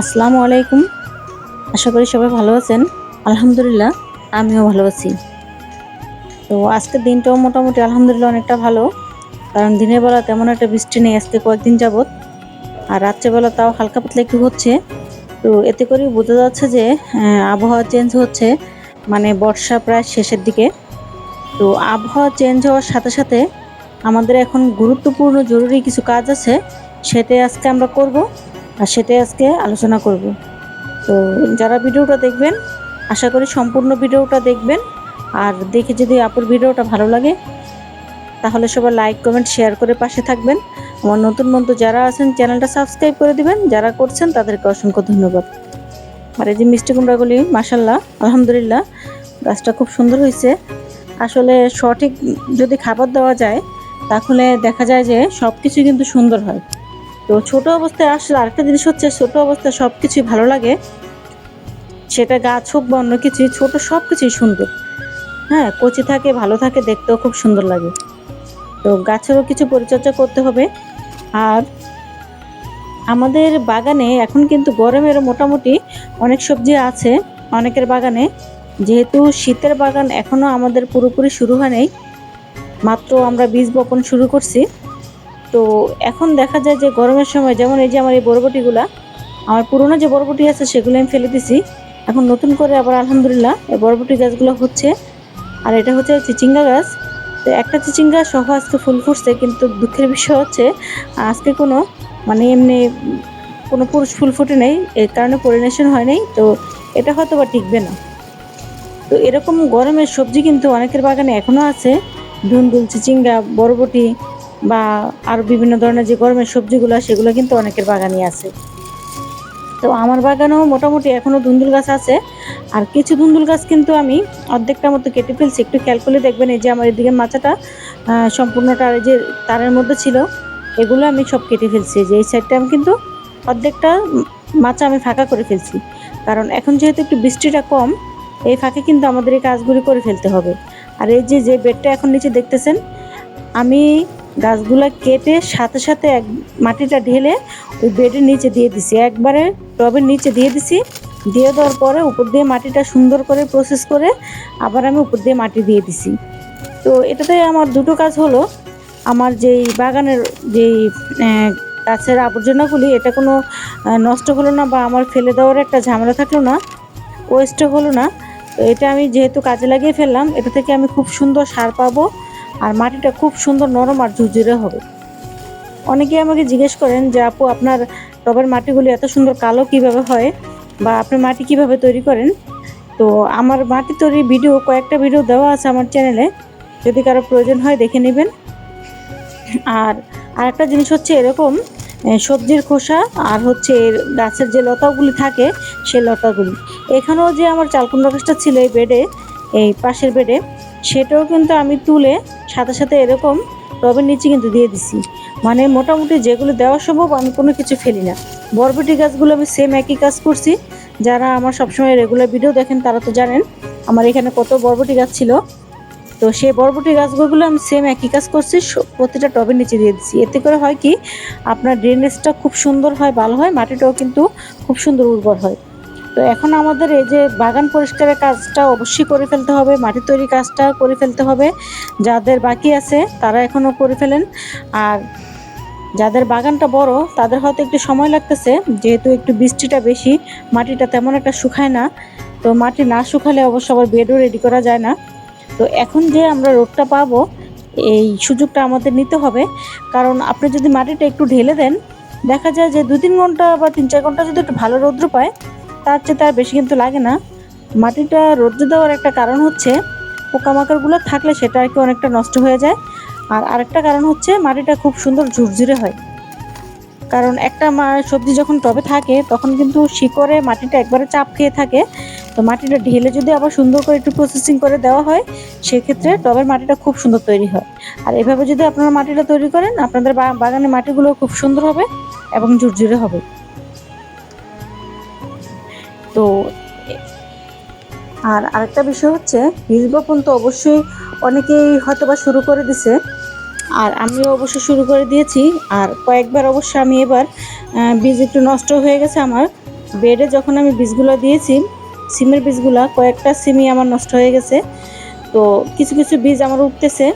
আসসালামু আলাইকুম। আশা করি সবাই ভালো আছেন। আলহামদুলিল্লাহ আমিও ভালো আছি। তো আজকের দিনটাও মোটামুটি আলহামদুলিল্লাহ অনেকটা ভালো। কারণ দিনের বেলা তেমন একটা বৃষ্টি নেই আজকে কয়েকদিন যাবৎ। আর রাত্রেবেলা তাও হালকা পাতলা একটু হচ্ছে। তো এতে করেই বোঝা যাচ্ছে যে আবহাওয়া চেঞ্জ হচ্ছে, মানে বর্ষা প্রায় শেষের দিকে। তো আবহাওয়া চেঞ্জ হওয়ার সাথে সাথে আমাদের এখন গুরুত্বপূর্ণ জরুরি কিছু কাজ আছে, সেটাই আজকে আমরা করব আর সেটাই আজকে আলোচনা করব। তো যারা ভিডিওটা দেখবেন আশা করি সম্পূর্ণ ভিডিওটা দেখবেন। আর দেখে যদি আপুর ভিডিওটা ভালো লাগে তাহলে সবাই লাইক কমেন্ট শেয়ার করে পাশে থাকবেন। আমার নতুন বন্ধু যারা আছেন চ্যানেলটা সাবস্ক্রাইব করে দিবেন, যারা করছেন তাদেরকে অসংখ্য ধন্যবাদ। আর এই যে মিষ্টি কুমড়াগুলি মাশাল্লাহ আলহামদুলিল্লাহ গাছটা খুব সুন্দর হয়েছে। আসলে সঠিক যদি খাবার দেওয়া যায় তাহলে দেখা যায় যে সব কিছু কিন্তু সুন্দর হয়। তো ছোট অবস্থায় আসলে আরেকটা জিনিস হচ্ছে, ছোট অবস্থায় সব কিছুই ভালো লাগে, সেটা গাছ হোক বা অন্য কিছুই, ছোট সব কিছুই সুন্দর। হ্যাঁ, কচি থাকে, ভালো থাকে, দেখতেও খুব সুন্দর লাগে। তো গাছেরও কিছু পরিচর্যা করতে হবে। আর আমাদের বাগানে এখন কিন্তু গরমের মোটামুটি অনেক সবজি আছে অনেকের বাগানে। যেহেতু শীতের বাগান এখনও আমাদের পুরোপুরি শুরু হয় নাই, মাত্র আমরা বীজ বপন শুরু করছি। তো এখন দেখা যায় যে গরমের সময় যেমন এই যে আমার এই বরবটিগুলা, আমার পুরোনো যে বরবটি আছে সেগুলো আমি ফেলে দিছি। এখন নতুন করে আবার আলহামদুলিল্লাহ এই বরবটি গাছগুলো হচ্ছে। আর এটা হচ্ছে চিচিঙ্গা গাছ। তো একটা চিচিঙ্গা সহ আজকে ফুল ফুটছে, কিন্তু দুঃখের বিষয় হচ্ছে আজকে কোনো মানে এমনি কোনো পুরুষ ফুল ফুটে নেই, এর কারণে পলিনেশন হয় নাই। তো এটা হয়তো বা টিকবে না। তো এরকম গরমের সবজি কিন্তু অনেকের বাগানে এখনও আছে, ধুন্দুল, চিচিঙ্গা, বরবটি বা আরও বিভিন্ন ধরনের যে গরমের সবজিগুলো সেগুলো কিন্তু অনেকের বাগানই আছে। তো আমার বাগানেও মোটামুটি এখনও ধুন্দুল গাছ আছে। আর কিছু ধুন্দুল গাছ কিন্তু আমি অর্ধেকটা মতো কেটে ফেলছি। একটু খেয়াল করলে দেখবেন এই যে আমার এদিকে মাচাটা সম্পূর্ণটা এই যে তারের মধ্যে ছিল, এগুলো আমি সব কেটে ফেলছি। যে এই সাইডটা আমি কিন্তু অর্ধেকটা মাচা আমি ফাঁকা করে ফেলছি। কারণ এখন যেহেতু একটু বৃষ্টিটা কম, এই ফাঁকে কিন্তু আমাদের এই কাজগুলি করে ফেলতে হবে। আর এই যে যে বেডটা এখন নিচে দেখতেছেন, আমি গাছগুলা কেটে সাথে সাথে মাটিটা ঢেলে ওই বেডের নিচে দিয়ে দিছি, একবারে টবের নিচে দিয়ে দিছি। দিয়ে দেওয়ার পরে উপর দিয়ে মাটিটা সুন্দর করে প্রসেস করে আবার আমি উপর দিয়ে মাটি দিয়ে দিছি। তো এটাতে আমার দুটো কাজ হলো, আমার যেই বাগানের যেই গাছের আবর্জনাগুলি এটা কোনো নষ্ট হলো না, বা আমার ফেলে দেওয়ার একটা ঝামেলা থাকলো না, ওয়েস্টও হলো না। তো এটা আমি যেহেতু কাজে লাগিয়ে ফেললাম, এটা থেকে আমি খুব সুন্দর সার পাবো। আর মাটিটা খুব সুন্দর নরম আর ঝুরঝুরে হবে। অনেকেই আমাকে জিজ্ঞেস করেন যে আপু আপনার টবের মাটিগুলি এত সুন্দর কালো কিভাবে হয়, বা আপনি মাটি কিভাবে তৈরি করেন। তো আমার মাটি তৈরির ভিডিও কয়েকটা ভিডিও দেওয়া আছে আমার চ্যানেলে, যদি কারো প্রয়োজন হয় দেখে নেবেন। আর আরেকটা জিনিস হচ্ছে এরকম সবজির খোসা আর হচ্ছে গাছের যে লতাগুলি থাকে সেই লতাগুলি, এখানেও যে আমার চালকুমড়া গাছটা ছিল এই বেডে, এই পাশের বেডে, সেটাও কিন্তু আমি তুলে সাথে সাথে এরকম টবের নিচে কিন্তু দিয়ে দিছি। মানে মোটামুটি যেগুলো দেওয়া সম্ভব আমি কোনো কিছু ফেলি না। বরবটি গাছগুলো আমি সেম একই কাজ করছি। যারা আমার সবসময় রেগুলার ভিডিও দেখেন তারা তো জানেন আমার এখানে কত বরবটি গাছ ছিল। তো সেই বরবটি গাছগুলো আমি সেম একই কাজ করছি, প্রতিটা টবের নিচে দিয়ে দিচ্ছি। এতে করে হয় কি, আপনার ড্রেনেজটা খুব সুন্দর হয়, ভালো হয়, মাটিটাও কিন্তু খুব সুন্দর উর্বর হয়। তো এখন আমাদের এই যে বাগান পরিষ্কারের কাজটা অবশ্যই করে ফেলতে হবে, মাটি তৈরি কাজটা করে ফেলতে হবে। যাদের বাকি আছে তারা এখনও করে ফেলেন। আর যাদের বাগানটা বড় তাদের হয়তো একটু সময় লাগতেছে, যেহেতু একটু বৃষ্টিটা বেশি, মাটিটা তেমন একটা শুকায় না। তো মাটি না শুকালে অবশ্য আবার বেডও রেডি করা যায় না। তো এখন যে আমরা রোদটা পাবো এই সুযোগটা আমাদের নিতে হবে। কারণ আপনি যদি মাটিটা একটু ঢেলে দেন, দেখা যায় যে 2-3 ঘন্টা বা 3-4 ঘন্টা যদি একটু ভালো রৌদ্র পায়, তার চেয়ে তার বেশি কিন্তু লাগে না। মাটিটা রৌদ্র দেওয়ার একটা কারণ হচ্ছে পোকামাকড়গুলো থাকলে সেটা আর কি অনেকটা নষ্ট হয়ে যায়। আর আরেকটা কারণ হচ্ছে মাটিটা খুব সুন্দর ঝুরঝুরে হয়। কারণ একটা সবজি যখন টবে থাকে তখন কিন্তু শিকড়ে মাটিটা একবারে চাপ খেয়ে থাকে। তো মাটিটা ঢেলে যদি আবার সুন্দর করে একটু প্রসেসিং করে দেওয়া হয়, সেক্ষেত্রে টবের মাটিটা খুব সুন্দর তৈরি হয়। আর এভাবে যদি আপনারা মাটিটা তৈরি করেন, আপনাদের বাগানের মাটিগুলো খুব সুন্দর হবে এবং ঝুরঝুরে হবে। তো আর আরেকটা বিষয় হচ্ছে বীজ বপন তো অবশ্যই অনেকেই হয়তো বা শুরু করে দিছে, আর আমিও অবশ্য শুরু করে দিয়েছি। আর কয়েকবার অবশ্য আমি এবার বীজ একটু নষ্ট হয়ে গেছে আমার, বেডে যখন আমি বীজগুলো দিয়েছি, সিমের বীজগুলো, কয়েকটা সিমই আমার নষ্ট হয়ে গেছে। তো কিছু কিছু বীজ আমার উঠতেছে।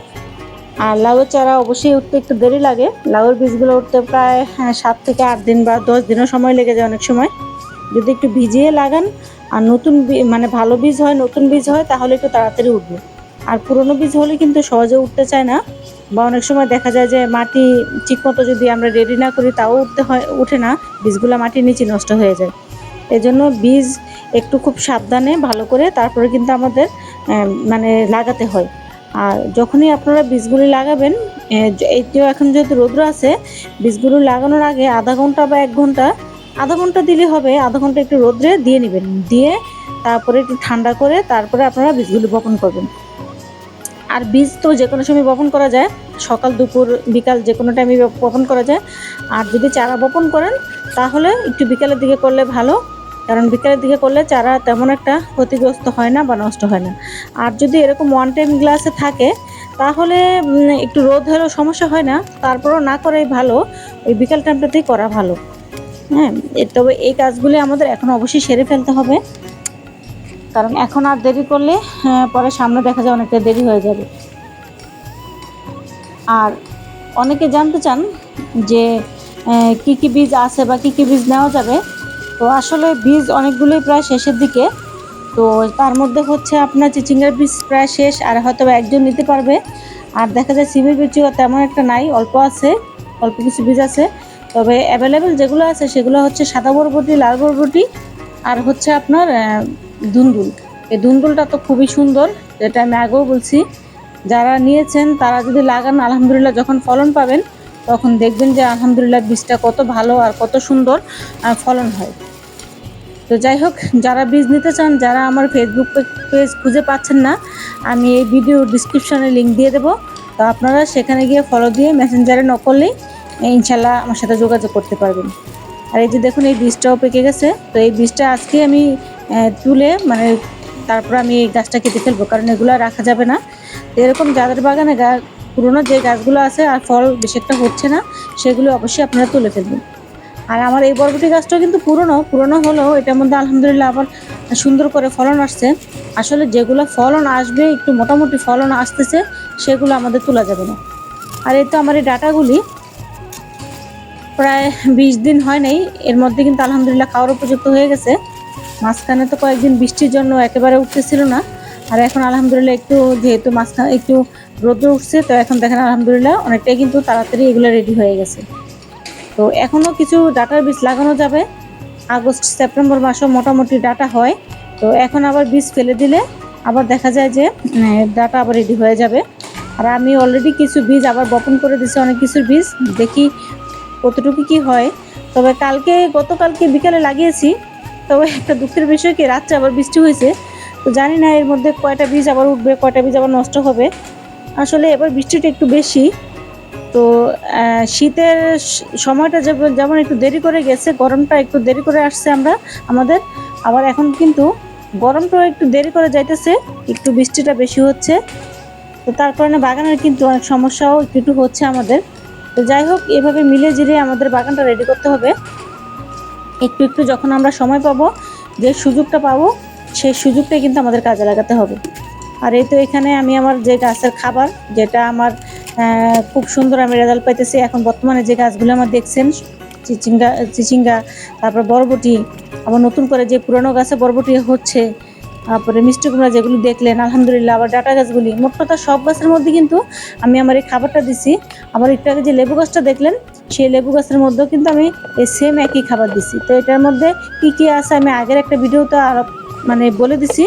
আর লাউয়ের চারা অবশ্যই উঠতে একটু দেরি লাগে। লাউয়ের বীজগুলো উঠতে প্রায় 7 থেকে 8 দিন বা 10 দিনও সময় লেগে যায় অনেক সময়। যদি একটু ভিজিয়ে লাগান আর নতুন মানে ভালো বীজ হয়, নতুন বীজ হয়, তাহলে একটু তাড়াতাড়ি উঠবে। আর পুরনো বীজ হলে কিন্তু সহজে উঠতে চায় না, বা অনেক সময় দেখা যায় যে মাটি ঠিকমতো যদি আমরা রেডি না করি তাও উঠে না, বীজগুলো মাটির নিচে নষ্ট হয়ে যায়। এজন্য বীজ একটু খুব সাবধানে ভালো করে তারপরে কিন্তু আমাদের মানে লাগাতে হয়। আর যখনই আপনারা বীজগুলি লাগাবেন, এই যে এখন যেহেতু রৌদ্র আছে, বীজগুলো লাগানোর আগে আধা ঘন্টা বা 1 ঘন্টা, আধা ঘন্টা দিলে হবে, আধা ঘন্টা একটু রোদ্রে দিয়ে নেবেন, দিয়ে তারপরে একটু ঠান্ডা করে তারপরে আপনারা বীজগুলো বপন করবেন। আর বীজ তো যে কোনো সময় বপন করা যায়, সকাল দুপুর বিকাল যে কোনো টাইমে বপন করা যায়। আর যদি চারা বপন করেন তাহলে একটু বিকালের দিকে করলে ভালো, কারণ বিকালের দিকে করলে চারা তেমন একটা ক্ষতিগ্রস্ত হয় না বা নষ্ট হয় না। আর যদি এরকম ওয়ান টাইম গ্লাসে থাকে তাহলে একটু রোদ হলেও সমস্যা হয় না, তারপরও না করাই ভালো, ওই বিকাল টাইমটাতেই করা ভালো। হ্যাঁ, তবে এই কাজগুলি আমাদের এখন অবশ্যই সেরে ফেলতে হবে, কারণ এখন আর দেরি করলে পরে সামনে দেখা যায় অনেকটা দেরি হয়ে যাবে। আর অনেকে জানতে চান যে কি কি বীজ আছে বা কি কি বীজ নেওয়া যাবে। তো আসলে বীজ অনেকগুলোই প্রায় শেষের দিকে। তো তার মধ্যে হচ্ছে আপনার চিচিঙ্গার বীজ প্রায় শেষ, আর হয়তো একজন নিতে পারবে। আর দেখা যায় সিমের বীজও তেমন একটা নাই, অল্প আছে, অল্প কিছু বীজ আছে। তবে অ্যাভেলেবেল যেগুলো আছে সেগুলো হচ্ছে সাদা বরবটি, লাল বরবটি, আর হচ্ছে আপনার ধুন্দুল। এই ধুন্দুলটা তো খুবই সুন্দর, যেটা আমি আগেও বলছি। যারা নিয়েছেন তারা যদি লাগান, আলহামদুলিল্লাহ যখন ফলন পাবেন তখন দেখবেন যে আলহামদুলিল্লাহ বীজটা কত ভালো আর কত সুন্দর ফলন হয়। তো যাই হোক, যারা বীজ নিতে চান, যারা আমার ফেসবুক পেজ খুঁজে পাচ্ছেন না, আমি এই ভিডিও ডিসক্রিপশনে লিঙ্ক দিয়ে দেবো। তো আপনারা সেখানে গিয়ে ফলো দিয়ে মেসেঞ্জারে নক করলেই ইনশাল্লাহ আমার সাথে যোগাযোগ করতে পারবেন। আর এই যে দেখুন, এই বীজটাও পেকে গেছে। তো এই বীজটা আজকে আমি তুলে মানে তারপর আমি এই গাছটা কেটে ফেলবো, কারণ এগুলো রাখা যাবে না। তো এরকম যাদের বাগানে পুরোনো যে গাছগুলো আছে আর ফল বেশি একটা হচ্ছে না, সেগুলো অবশ্যই আপনারা তুলে ফেলবেন। আর আমার এই বরবটি গাছটাও কিন্তু পুরনো হলেও এটার মধ্যে আলহামদুলিল্লাহ আবার সুন্দর করে ফলন আসছে। আসলে যেগুলো ফলন আসবে, একটু মোটামুটি ফলন আসতেছে, সেগুলো আমাদের তোলা যাবে না। আর এই তো আমার এই ডাটাগুলি প্রায় 20 দিন হয় নাই, এর মধ্যে কিন্তু আলহামদুলিল্লাহ খাওয়ার উপযুক্ত হয়ে গেছে। মাঝখানে তো কয়েকদিন বৃষ্টির জন্য একেবারে উঠতেছিল না, আর এখন আলহামদুলিল্লাহ একটু, যেহেতু মাঝখানে একটু রোদ্র উঠছে, তো এখন দেখেন আলহামদুলিল্লাহ অনেকটাই কিন্তু তাড়াতাড়ি এগুলো রেডি হয়ে গেছে। তো এখনও কিছু ডাটার বীজ লাগানো যাবে, আগস্ট সেপ্টেম্বর মাসেও মোটামুটি ডাটা হয়। তো এখন আবার বীজ ফেলে দিলে আবার দেখা যায় যে ডাটা আবার রেডি হয়ে যাবে। আর আমি অলরেডি কিছু বীজ আবার বপন করে দিছি, অনেক কিছুর বীজ, দেখি কতটুকু কি হয়। তবে গতকালকে বিকালে লাগিয়েছি, তবে একটা দুঃখের বিষয় কি, রাত্রে আবার বৃষ্টি হয়েছে। তো জানি না এর মধ্যে কয়টা বীজ আবার উঠবে, কয়টা বীজ আবার নষ্ট হবে। আসলে এবার বৃষ্টিটা একটু বেশি। তো শীতের সময়টা যেমন একটু দেরি করে গেছে, গরমটা একটু দেরি করে আসছে আমাদের। আবার এখন কিন্তু গরমটাও একটু দেরি করে যাইতেছে, একটু বৃষ্টিটা বেশি হচ্ছে। তো তার কারণে বাগানের কিন্তু অনেক সমস্যাও একটু হচ্ছে আমাদের। তো যাই হোক, এভাবে মিলে জিরে আমাদের বাগানটা রেডি করতে হবে। একটু একটু যখন আমরা সময় পাবো, যে সুযোগটা পাবো, সেই সুযোগটাই কিন্তু আমাদের কাজে লাগাতে হবে। আর এই তো এখানে আমি আমার যে গাছের খাবার, যেটা আমার খুব সুন্দর আমি রেজাল্ট পাইতেছি এখন বর্তমানে, যে গাছগুলো আমার দেখছেন, চিচিঙ্গা, তারপর বরবটি, আবার নতুন করে যে পুরনো গাছে বরবটি হচ্ছে, তারপরে মিষ্টি কুমড়া যেগুলি দেখলেন, আলহামদুলিল্লাহ, আবার ডাটা গাছগুলি, মোট কথা সব গাছের মধ্যে কিন্তু আমি আমার এই খাবারটা দিছি। আবার একটু আগে যে লেবু গাছটা দেখলেন, সেই লেবু গাছের মধ্যেও কিন্তু আমি এই সেম একই খাবার দিছি। তো এটার মধ্যে কি কি আছে আমি আগের একটা ভিডিওতে আরো মানে বলে দিছি।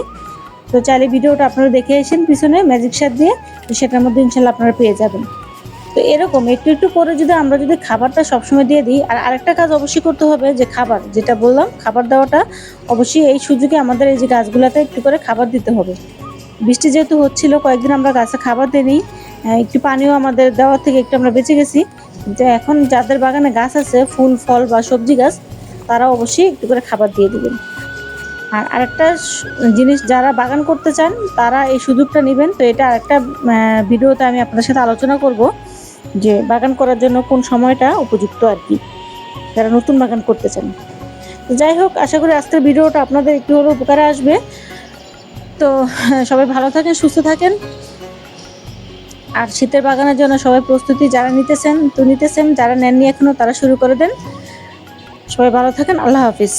তো চাইলে ভিডিওটা আপনারা দেখে আসেন পিছনে ম্যাজিক শার্ট দিয়ে, তো সেটার মধ্যে ইনশাল্লাহ আপনারা পেয়ে যাবেন। তো এরকম একটু একটু করে আমরা যদি খাবারটা সবসময় দিয়ে দিই। আর আরেকটা কাজ অবশ্যই করতে হবে, যে খাবার যেটা বললাম, খাবার দেওয়াটা অবশ্যই এই সুযোগে আমাদের এই যে গাছগুলোতে একটু করে খাবার দিতে হবে। বৃষ্টি যেহেতু হচ্ছিল, কয়েকদিন আমরা গাছে খাবার দিই, একটু পানিও আমাদের দেওয়ার থেকে একটু আমরা বেঁচে গেছি। যে এখন যাদের বাগানে গাছ আছে, ফুল ফল বা সবজি গাছ, তারা অবশ্যই একটু করে খাবার দিয়ে দিবেন। আর আরেকটা জিনিস, যারা বাগান করতে চান তারা এই সুযোগটা নেবেন। তো এটা আরেকটা ভিডিওতে আমি আপনাদের সাথে আলোচনা করব, যে বাগান করার জন্য কোন সময়টা উপযুক্ত আর কি, যারা নতুন বাগান করতে চান। তো যাই হোক, আশা করি আজকের ভিডিওটা আপনাদের একটু হলেও উপকারে আসবে। তো সবাই ভালো থাকেন, সুস্থ থাকেন। আর শীতের বাগানের জন্য সবাই প্রস্তুতি যারা নিতেছেন, যারা নেননি এখনো তারা শুরু করে দেন। সবাই ভালো থাকেন, আল্লাহ হাফিজ।